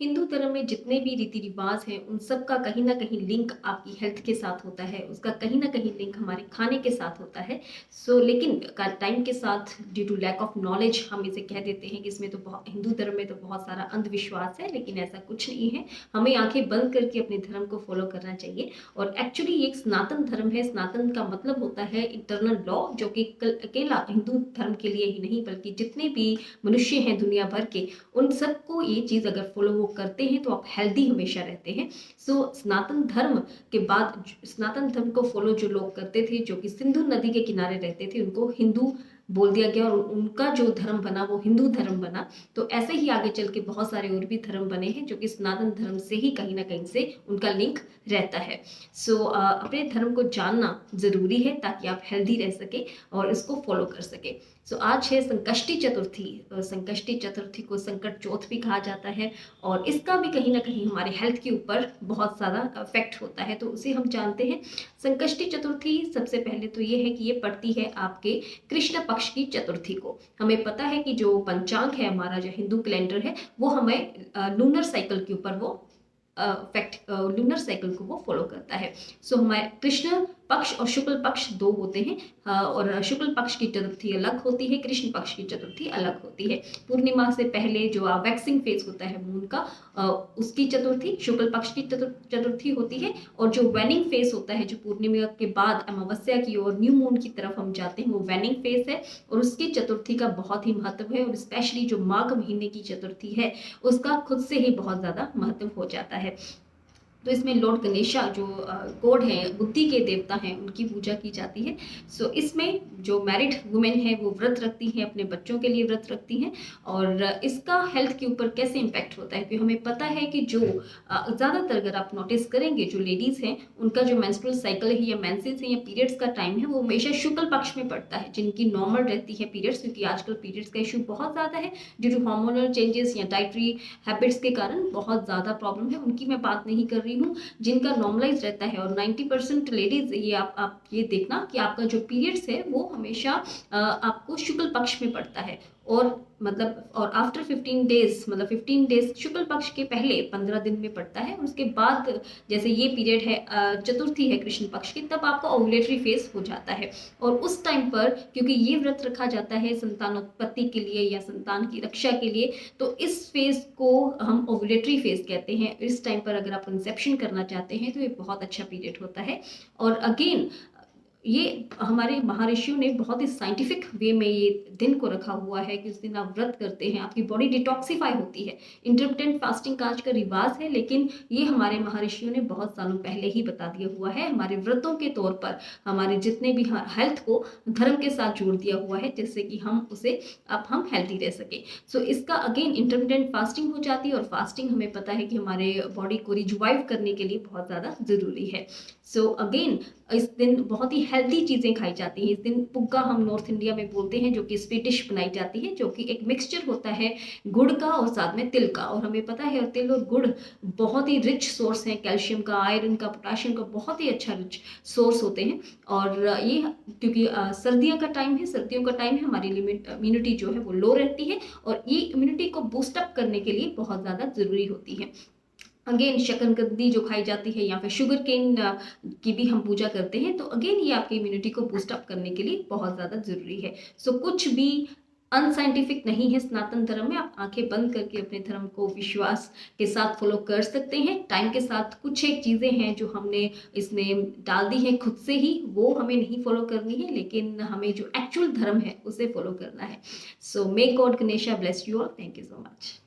हिंदू धर्म में जितने भी रीति रिवाज हैं उन सब का कहीं ना कहीं लिंक आपकी हेल्थ के साथ होता है, उसका कहीं ना कहीं लिंक हमारे खाने के साथ होता है। लेकिन टाइम के साथ due to lack of knowledge हम इसे कह देते हैं कि इसमें तो बहुत, हिंदू धर्म में तो बहुत सारा अंधविश्वास है, लेकिन ऐसा कुछ नहीं है। हमें आंखें बंद करके अपने धर्म को फॉलो करना चाहिए। और एक्चुअली ये एक सनातन धर्म है। सनातन का मतलब होता है इटर्नल लॉ, जो कि अकेला हिंदू धर्म के लिए ही नहीं बल्कि जितने भी मनुष्य हैं दुनिया भर के, उन सबको ये चीज़ अगर फॉलो वो करते हैं तो आप हेल्दी हमेशा रहते हैं। सनातन धर्म के बाद सनातन धर्म को फॉलो जो लोग करते थे, जो कि सिंधु नदी के किनारे रहते थे, उनको हिंदू बोल दिया गया और उनका जो धर्म बना वो हिंदू धर्म बना। तो ऐसे ही आगे चल के बहुत सारे और भी धर्म बने हैं जो कि सनातन धर्म से ही कहीं ना कहीं से उनका लिंक रहता है। अपने धर्म को जानना जरूरी है ताकि आप हेल्दी रह सके और इसको फॉलो कर सके। आज है संकष्टी चतुर्थी। संकष्टी चतुर्थी को संकट चौथ भी कहा जाता है और इसका भी कहीं ना कहीं हमारे हेल्थ के ऊपर बहुत ज़्यादा इफेक्ट होता है, तो उसे हम जानते हैं। संकष्टी चतुर्थी सबसे पहले तो ये है कि ये पड़ती है आपके कृष्ण पक्ष की चतुर्थी को। हमें पता है कि जो पंचांग है हमारा, जो हिंदू कैलेंडर है, वो हमें लूनर साइकिल के ऊपर वो लूनर साइकिल को वो फॉलो करता है। हमारे कृष्ण पक्ष और शुक्ल पक्ष दो होते हैं और शुक्ल पक्ष की चतुर्थी अलग होती है, कृष्ण पक्ष की चतुर्थी अलग होती है। पूर्णिमा से पहले जो वैक्सिंग फेज होता है मून का, उसकी चतुर्थी शुक्ल पक्ष की चतुर्थी होती है। और जो वैनिंग फेज होता है, जो पूर्णिमा के बाद अमावस्या की ओर न्यू मून की तरफ हम जाते हैं, वो वैनिंग फेज है और उसकी चतुर्थी का बहुत ही महत्व है। और स्पेशली जो माघ महीने की चतुर्थी है उसका खुद से ही बहुत ज्यादा महत्व हो जाता है। तो इसमें लॉर्ड गणेशा जो गॉड हैं, बुद्धि के देवता हैं, उनकी पूजा की जाती है। इसमें जो मैरिड वुमेन है वो व्रत रखती हैं, अपने बच्चों के लिए व्रत रखती हैं। और इसका हेल्थ के ऊपर कैसे इम्पैक्ट होता है, क्योंकि हमें पता है कि जो ज़्यादातर अगर आप नोटिस करेंगे, जो लेडीज़ हैं उनका जो मेंस्ट्रुअल साइकिल है या मेंसेस है या पीरियड्स का टाइम है वो हमेशा शुक्ल पक्ष में पड़ता है। जिनकी नॉर्मल रहती है पीरियड्स, क्योंकि आजकल पीरियड्स का इशू बहुत ज़्यादा है ड्यू टू हार्मोनल चेंजेस या डाइटरी हैबिट्स के कारण बहुत ज़्यादा प्रॉब्लम है, उनकी मैं बात नहीं कर रही हूँ। जिनका नॉर्मलाइज रहता है, और 90% लेडीज, ये आप ये देखना कि आपका जो पीरियड्स है वो हमेशा आपको शुक्ल पक्ष में पड़ता है। और आफ्टर 15 डेज, मतलब 15 डेज शुक्ल पक्ष के पहले 15 दिन में पड़ता है। और उसके बाद जैसे ये पीरियड है चतुर्थी है कृष्ण पक्ष की, तब आपका ओवुलेटरी फेज हो जाता है। और उस टाइम पर क्योंकि ये व्रत रखा जाता है संतानोत्पत्ति के लिए या संतान की रक्षा के लिए, तो इस फेज को हम ओवुलेटरी फेज कहते हैं। इस टाइम पर अगर आप कंसेप्शन करना चाहते हैं तो ये बहुत अच्छा पीरियड होता है। और अगेन ये हमारे महर्षियों ने बहुत ही साइंटिफिक वे में ये दिन को रखा हुआ है कि उस दिन आप व्रत करते हैं, आपकी बॉडी डिटॉक्सिफाई होती है। इंटरमिटेंट फास्टिंग का आज का रिवाज है, लेकिन ये हमारे महर्षियों ने बहुत सालों पहले ही बता दिया हुआ है। हमारे व्रतों के तौर पर हमारे जितने भी हेल्थ को धर्म के साथ जोड़ दिया हुआ है, जिससे कि हम उसे अब हम हेल्दी रह सके। इसका अगेन इंटरमिटेंट फास्टिंग हो जाती है। और फास्टिंग हमें पता है कि हमारे बॉडी को रिजुवाइव करने के लिए बहुत ज़्यादा ज़रूरी है। अगेन इस दिन बहुत ही हेल्दी चीज़ें खाई जाती हैं। इस दिन पुग्गा हम नॉर्थ इंडिया में बोलते हैं, जो कि स्वीट डिश बनाई जाती है, जो कि एक मिक्सचर होता है गुड़ का और साथ में तिल का। और हमें पता है तिल और गुड़ बहुत ही रिच सोर्स है कैल्शियम का, आयरन का, पोटाशियम का, बहुत ही अच्छा रिच सोर्स होते हैं। और ये क्योंकि सर्दियों का टाइम है, सर्दियों का टाइम है, हमारी इम्यूनिटी जो है वो लो रहती है और ये इम्यूनिटी को बूस्टअप करने के लिए बहुत ज़्यादा ज़रूरी होती है। अगेन शकरकंदी जो खाई जाती है या फिर शुगर केन की भी हम पूजा करते हैं, तो अगेन ये आपकी इम्यूनिटी को बूस्ट अप करने के लिए बहुत ज़्यादा ज़रूरी है। कुछ भी अनसाइंटिफिक नहीं है सनातन धर्म में। आप आंखें बंद करके अपने धर्म को विश्वास के साथ फॉलो कर सकते हैं। टाइम के साथ कुछ एक चीज़ें हैं जो हमने इसमें डाल दी हैं खुद से ही, वो हमें नहीं फॉलो करनी है, लेकिन हमें जो एक्चुअल धर्म है उसे फॉलो करना है। May God Ganesha bless you all. Thank you so much.